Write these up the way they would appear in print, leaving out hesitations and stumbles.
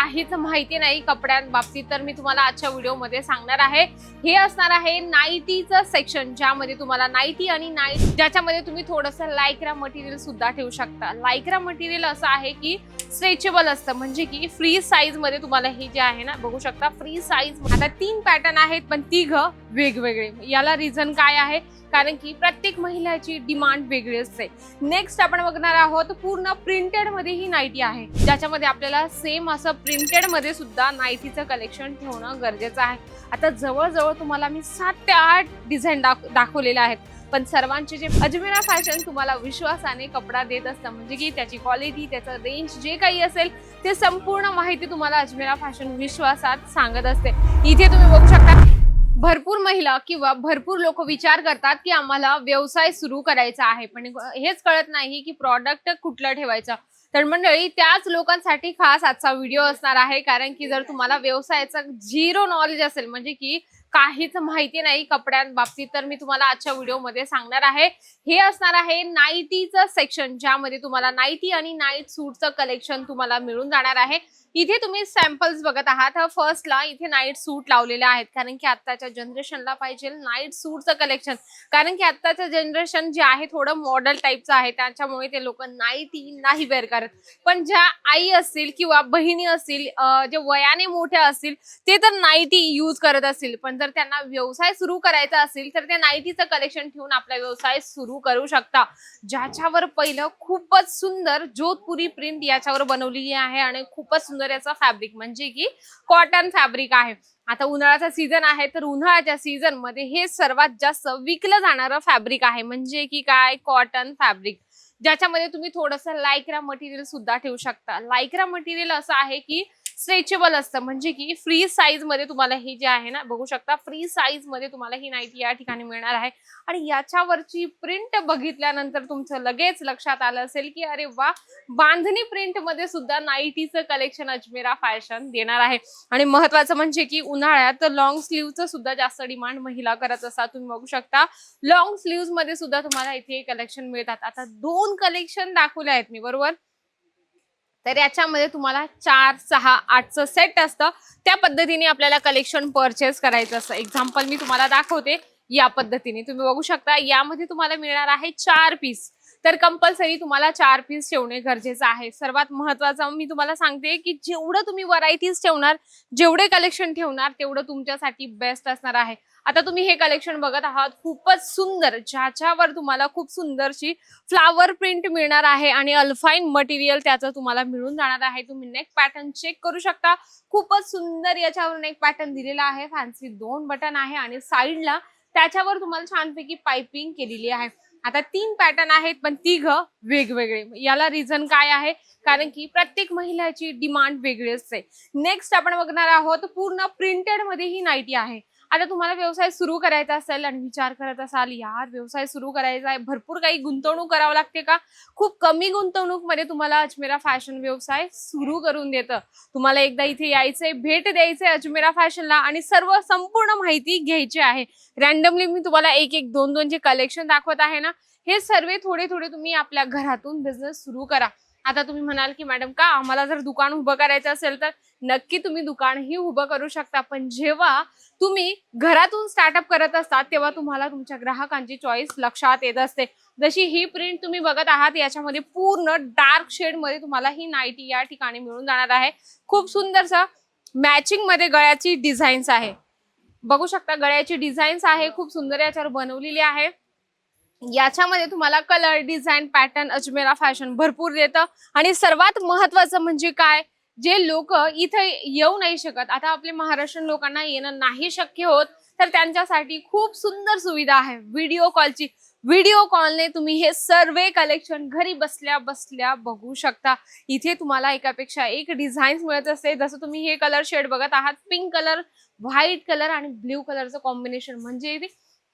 काहीच माहिती नाही कपड्यांबाबतीत तर मी तुम्हाला आजच्या व्हिडिओमध्ये सांगणार आहे। हे असणार आहे नाईटीचं सेक्शन, ज्यामध्ये तुम्हाला नाईटी आणि नाईट ज्याच्यामध्ये तुम्ही थोडंसं लायक्रा मटेरियल सुद्धा ठेवू शकता। लायक्रा मटेरियल असं आहे की स्ट्रेचेबल असतं, म्हणजे की फ्री साईज मध्ये तुम्हाला हे जे आहे ना बघू शकता, फ्री साईज। आता 3 पॅटर्न आहेत पण तिघं वेगवेगळे। याला रिझन काय आहे? कारण की प्रत्येक महिलाची डिमांड वेगळी असते। नेक्स्ट आपण बघणार आहोत पूर्ण प्रिंटेड मध्ये ही नाईटी आहे, ज्याच्यामध्ये आपल्याला सेम असं प्रिंटेड मध्ये सुद्धा नाईटीचं कलेक्शन ठेवणं गरजेचं आहे। आता जवळजवळ तुम्हाला मी 7 ते 8 डिझाईन दाखवलेले आहेत, पण सर्वांचे जे अजमेरा फॅशन तुम्हाला विश्वासाने कपडा देत असतं, म्हणजे की त्याची क्वालिटी, त्याचं रेंज जे काही असेल ते संपूर्ण माहिती तुम्हाला अजमेरा फॅशन विश्वासात सांगत असते। इथे तुम्ही बघू शकता भरपूर महिला किंवा भरपूर लोक विचार करतात की आम्हाला व्यवसाय सुरू करायचा आहे, पण हेच कळत नाही की प्रॉडक्ट कुठलं ठेवायचं। तर मंडळी, त्याच लोकांसाठी खास आजचा व्हिडिओ असणार आहे, कारण की जर तुम्हाला व्यवसायाचं झिरो नॉलेज असेल, म्हणजे की काहीच माहिती नाही कपड्यांबाबतीत, तर मी तुम्हाला आजच्या व्हिडिओमध्ये सांगणार आहे। हे असणार आहे नाईटीचं सेक्शन, ज्यामध्ये तुम्हाला नाईटी आणि नाईट सूटचं कलेक्शन तुम्हाला मिळून जाणार आहे। इथे तुम्ही सॅम्पल्स बघत आहात। फर्स्टला इथे नाईट सूट लावलेले आहेत, कारण की आत्ताच्या जनरेशनला पाहिजे नाईट सूटचं कलेक्शन, कारण की आत्ताचं जनरेशन जे आहे थोडं मॉडेल टाईपचं आहे, त्याच्यामुळे ते लोक नाईटी नाही वेअर करत। पण ज्या आई असतील किंवा बहिणी असतील, जे वयाने मोठ्या असतील, ते तर नाईटी यूज करत असतील, पण जर त्यांना व्यवसाय सुरू करायचा असेल तर ते नाईटीचं कलेक्शन ठेवून आपला व्यवसाय सुरू करू शकता। ज्याच्यावर पहिलं खूपच सुंदर जोधपुरी प्रिंट याच्यावर बनवलेली आहे आणि खूपच सुंदर याचा फॅब्रिक, म्हणजे की कॉटन फॅब्रिक आहे। आता उन्हाळ्याचा सीझन आहे, तर उन्हाळ्याच्या सीझन मध्ये हे सर्वात जास्त विकलं जाणारं फॅब्रिक आहे, म्हणजे की काय, कॉटन फॅब्रिक, ज्याच्यामध्ये तुम्ही थोडंसं लायक्रा मटेरियल सुद्धा ठेवू शकता। लायक्रा मटेरियल असं आहे की स्ट्रेचेबल असतं, म्हणजे की फ्री साईज मध्ये तुम्हाला हे जे आहे ना बघू शकता, फ्री साईज मध्ये तुम्हाला ही नाईटी या ठिकाणी मिळणार आहे। आणि याच्यावरची प्रिंट बघितल्यानंतर तुमचं लगेच लक्षात आलं असेल की अरे वा, बांधणी प्रिंट मध्ये सुद्धा नाईटीचं कलेक्शन अजमेरा फॅशन देणार आहे। आणि महत्वाचं म्हणजे की उन्हाळ्यात लॉंग स्लीव्हचं सुद्धा जास्त डिमांड महिला करत असतात। तुम्ही बघू शकता लॉंग स्लीव्ह मध्ये सुद्धा तुम्हाला इथे कलेक्शन मिळतात। आता 2 कलेक्शन दाखवले आहेत मी, बरोबर? तर याच्यामध्ये तुम्हाला 4, 6, 8चं सेट असतं, त्या पद्धतीने आपल्याला कलेक्शन परचेस करायचं असतं। एक्झाम्पल मी तुम्हाला दाखवते या पद्धतीने। तुम्ही बघू शकता यामध्ये तुम्हाला मिळणार आहे 4 पीस, तर कंपल्सरी तुम्हाला 4 पीस ठेवणे गरजेचं आहे। सर्वात महत्त्वाचं मी तुम्हाला सांगते की जेवढं तुम्ही व्हरायटीज ठेवणार, जेवढे कलेक्शन ठेवणार, तेवढं तुमच्यासाठी बेस्ट असणार आहे। आता तुम्ही हे कलेक्शन बघत आहात, खूपच सुंदर, ज्याच्यावर तुम्हाला खूप सुंदरशी फ्लावर प्रिंट मिळणार आहे आणि अल्फाइन मटेरियल त्याचं तुम्हाला मिळून जाणार आहे। तुम्ही नेक पॅटर्न चेक करू शकता, खूपच सुंदर याच्यावर नेक पॅटर्न दिलेला आहे। फॅन्सी 2 बटन आहे आणि साइडला त्याच्यावर तुम्हाला छानपैकी पाइपिंग केलेली आहे। आता 3 पॅटर्न आहेत पण तिघं वेगवेगळे। याला रिझन काय आहे? कारण की प्रत्येक महिलाची डिमांड वेगळी असते। नेक्स्ट आपण बघणार आहोत पूर्ण प्रिंटेड मध्ये ही नाईटी आहे। आता तुम्हाला व्यवसाय सुरू करायचा असेल आणि विचार करत असाल यार व्यवसाय सुरू करायचा आहे, भरपूर काही गुंतवणूक करावं लागते का? खूप कमी गुंतवणूक मध्ये तुम्हाला अजमेरा फॅशन व्यवसाय सुरू करून देतं। तुम्हाला एकदा इथे यायचंय, भेट द्यायचंय अजमेरा फॅशनला आणि संपूर्ण माहिती घ्यायची आहे। रॅन्डमली मी तुम्हाला 1-1, 2-2 जे कलेक्शन दाखवत आहे ना, हे सर्व थोडे थोडे तुम्ही आपल्या घरातून बिझनेस सुरू करा। आता तुम्ही म्हणाल की मॅडम का आम्हाला जर दुकान उभं करायचं असेल, तर नक्की तुम्ही दुकानही उभं करू शकता, पण जेव्हा तुम्ही घरातून स्टार्टअप करत असतात तेव्हा तुम्हाला तुमच्या ग्राहकांची चॉईस लक्षात येत असते। जशी ही प्रिंट तुम्ही बघत आहात, याच्यामध्ये पूर्ण डार्क शेड मध्ये तुम्हाला ही नाईटी या ठिकाणी मिळून जाणार आहे। खूप सुंदरसा मॅचिंग मध्ये गळ्याची डिझाईन्स आहे, बघू शकता गळ्याची डिझाईन्स आहे, खूप सुंदर याच्यावर बनवलेली आहे। याच्यामध्ये तुम्हाला colour, design, pattern Ajmera fashion भरपूर देतं। आणि सर्वात महत्वाचं म्हणजे काय, जे लोक इथे येऊ नाही शकत, आता आपल्या महाराष्ट्रीयन लोकांना येणं नाही शक्य होत, तर त्यांच्यासाठी खूप सुंदर सुविधा आहे व्हिडिओ कॉलची। व्हिडिओ कॉलने तुम्ही हे सर्व कलेक्शन घरी बसल्या बसल्या बघू शकता। इथे तुम्हाला एकापेक्षा एक डिझाईन्स मिळत असते, जसं तुम्ही हे कलर शेड बघत आहात, पिंक कलर, व्हाईट कलर आणि ब्ल्यू कलरचं कॉम्बिनेशन, म्हणजे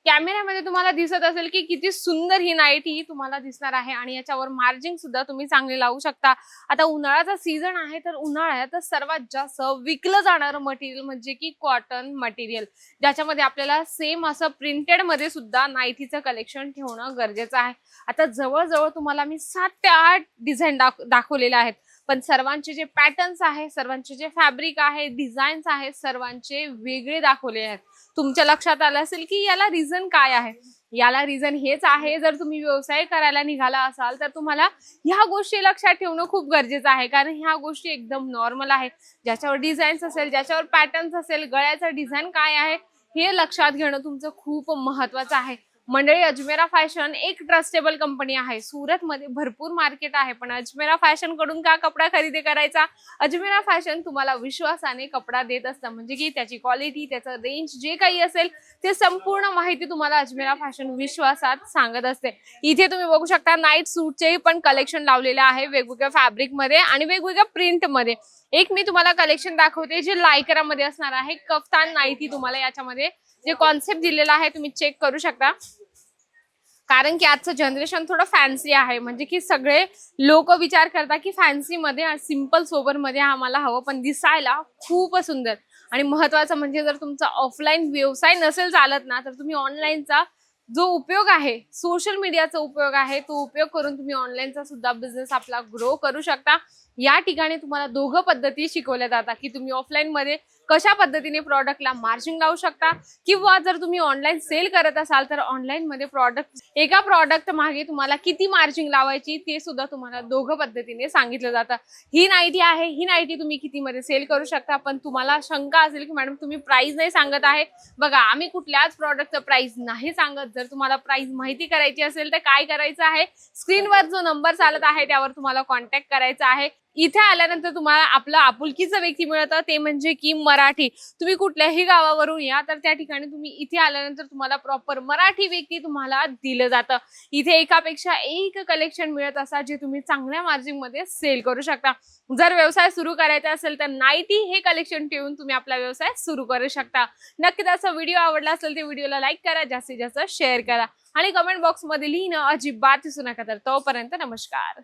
कॅमेऱ्यामध्ये तुम्हाला दिसत असेल की किती सुंदर ही नाईटी तुम्हाला दिसणार आहे। आणि याच्यावर मार्जिंग सुद्धा तुम्ही चांगले लावू शकता। आता उन्हाळ्याचा सीझन आहे, तर उन्हाळ्यात सर्वात जास्त विकलं जाणारं मटेरियल म्हणजे की कॉटन मटेरियल, ज्याच्यामध्ये आपल्याला सेम असं प्रिंटेड मध्ये सुद्धा नाईटीचं कलेक्शन ठेवणं गरजेचं आहे। आता जवळजवळ तुम्हाला मी 7 ते 8 डिझाईन दाखवलेले आहेत, पण सर्वांचे जे पॅटर्न्स आहे, सर्वांचे जे फॅब्रिक आहे, डिझाईन्स आहेत, सर्वांचे वेगळे दाखवले आहेत. तुमच्या लक्षात आलं असेल की याला रिझन काय आहे. याला रिझन हेच आहे, जर तुम्ही व्यवसाय करायला निघाला असाल तर तुम्हाला ह्या गोष्टी लक्षात ठेवणं खूप गरजेचं आहे, कारण ह्या गोष्टी एकदम नॉर्मल आहे. ज्याच्यावर डिझाईन्स असेल, ज्याच्यावर पॅटर्न्स असेल, गळ्याचं डिझाईन काय आहे हे लक्षात घेणं तुमचं खूप महत्वाचं आहे. मंडळी, अजमेरा फॅशन एक ट्रस्टेबल कंपनी आहे. सुरतमध्ये भरपूर मार्केट आहे, पण अजमेरा फॅशन कडून का कपडा खरेदी करायचा? अजमेरा फॅशन तुम्हाला विश्वासाने कपडा देत असतं, म्हणजे की त्याची क्वालिटी, त्याचं रेंज जे काही असेल ते संपूर्ण माहिती तुम्हाला अजमेरा फॅशन विश्वासात सांगत असते. इथे तुम्ही बघू शकता नाईट सूटचे पण कलेक्शन लावलेले आहे, वेगवेगळ्या फॅब्रिक मध्ये आणि वेगवेगळ्या प्रिंट मध्ये. एक मी तुम्हाला कलेक्शन दाखवते जे लायकरा मध्ये असणार आहे. कफ्तान नाईटी तुम्हाला याच्यामध्ये जे कॉन्सेप्ट दिलेला आहे तुम्ही चेक करू शकता, कारण की आजचं जनरेशन थोडं फॅन्सी आहे. म्हणजे की सगळे लोक विचार करतात की फॅन्सी मध्ये, सिंपल सोबर मध्ये आम्हाला हवं, पण दिसायला खूप सुंदर. आणि महत्वाचं म्हणजे जर तुमचा ऑफलाईन व्यवसाय नसेल चालत ना, तर तुम्ही ऑनलाईनचा जो उपयोग आहे, सोशल मीडियाचा उपयोग आहे, तो उपयोग करून तुम्ही ऑनलाईनचा सुद्धा बिझनेस आपला ग्रो करू शकता. या ठिकाणी तुम्हाला दोघं पद्धती शिकवल्या जातात की तुम्ही ऑफलाईन मध्ये कशा पद्धतीने प्रॉडक्टला मार्जिन लावू शकता, किंवा जर तुम्ही ऑनलाईन सेल करत असाल तर ऑनलाईन मध्ये एका प्रॉडक्ट मागे तुम्हाला किती मार्जिन लावायची ते सुद्धा तुम्हाला दोघं पद्धतीने सांगितलं जातं. ही नाईटी आहे, ही नाईटी तुम्ही किती मध्ये सेल करू शकता. पण तुम्हाला शंका असेल की मॅडम तुम्ही प्राइस नाही सांगत आहे. बघा, आम्ही कुठल्याच प्रॉडक्टचं प्राइस नाही सांगत. जर तुम्हाला प्राइस माहिती करायची असेल तर काय करायचं आहे, स्क्रीनवर जो नंबर चालत आहे त्यावर तुम्हाला कॉन्टॅक्ट करायचा आहे. इथे आल्यानंतर तुम्हाला आपलं आपुलकीचं व्यक्ती मिळतं, ते म्हणजे की मराठी. तुम्ही कुठल्याही गावावरून या तर त्या ठिकाणी तुम्ही इथे आल्यानंतर तुम्हाला प्रॉपर मराठी व्यक्ती तुम्हाला दिलं जातं. इथे एकापेक्षा एक कलेक्शन मिळत असतात जे तुम्ही चांगल्या मार्जिन मध्ये सेल करू शकता. जर व्यवसाय सुरू करायचा असेल तर नाईटी हे कलेक्शन ठेवून तुम्ही आपला व्यवसाय सुरू करू शकता. नक्कीच असा व्हिडिओ आवडला असेल तर व्हिडिओला लाईक करा, जास्तीत जास्त शेअर करा आणि कमेंट बॉक्स मध्ये लिहिणं अजिबात विसरू नका. तर तोपर्यंत नमस्कार.